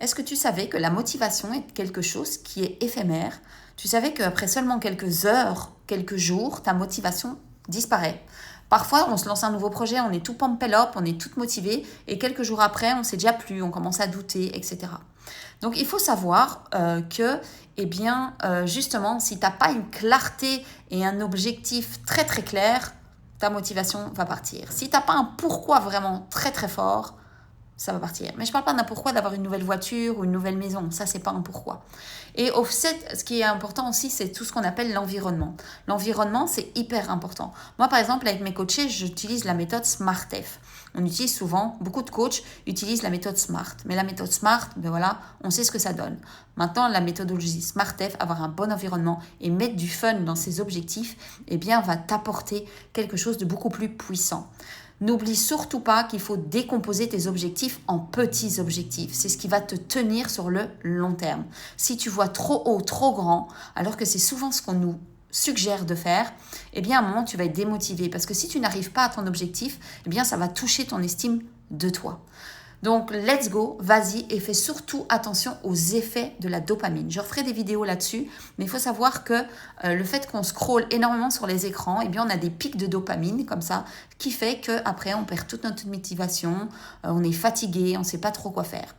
Est-ce que tu savais que la motivation est quelque chose qui est éphémère? Tu savais qu'après seulement quelques heures, quelques jours, ta motivation disparaît. Parfois, on se lance un nouveau projet, on est tout pumped up, on est toute motivée, et quelques jours après, on ne sait déjà plus, on commence à douter, etc. Donc, il faut savoir que, justement, si tu n'as pas une clarté et un objectif très très clair, ta motivation va partir. Si tu n'as pas un pourquoi vraiment très très fort, ça va partir. Mais je ne parle pas d'un pourquoi d'avoir une nouvelle voiture ou une nouvelle maison. Ça, c'est pas un pourquoi. Et au fait, ce qui est important aussi, c'est tout ce qu'on appelle l'environnement. L'environnement, c'est hyper important. Moi, par exemple, avec mes coachés, j'utilise la méthode SMART-F. On utilise souvent, beaucoup de coachs utilisent la méthode SMART. Mais la méthode SMART, ben voilà, on sait ce que ça donne. Maintenant, la méthodologie SMART-F, avoir un bon environnement et mettre du fun dans ses objectifs, eh bien, va t'apporter quelque chose de beaucoup plus puissant. N'oublie surtout pas qu'il faut décomposer tes objectifs en petits objectifs. C'est ce qui va te tenir sur le long terme. Si tu vois trop haut, trop grand, alors que c'est souvent ce qu'on nous suggère de faire, eh bien à un moment tu vas être démotivé parce que si tu n'arrives pas à ton objectif, eh bien ça va toucher ton estime de toi. Donc, let's go, vas-y et fais surtout attention aux effets de la dopamine. Je referai des vidéos là-dessus, mais il faut savoir que le fait qu'on scrolle énormément sur les écrans, eh bien, on a des pics de dopamine comme ça, qui fait qu'après, on perd toute notre motivation, on est fatigué, on ne sait pas trop quoi faire.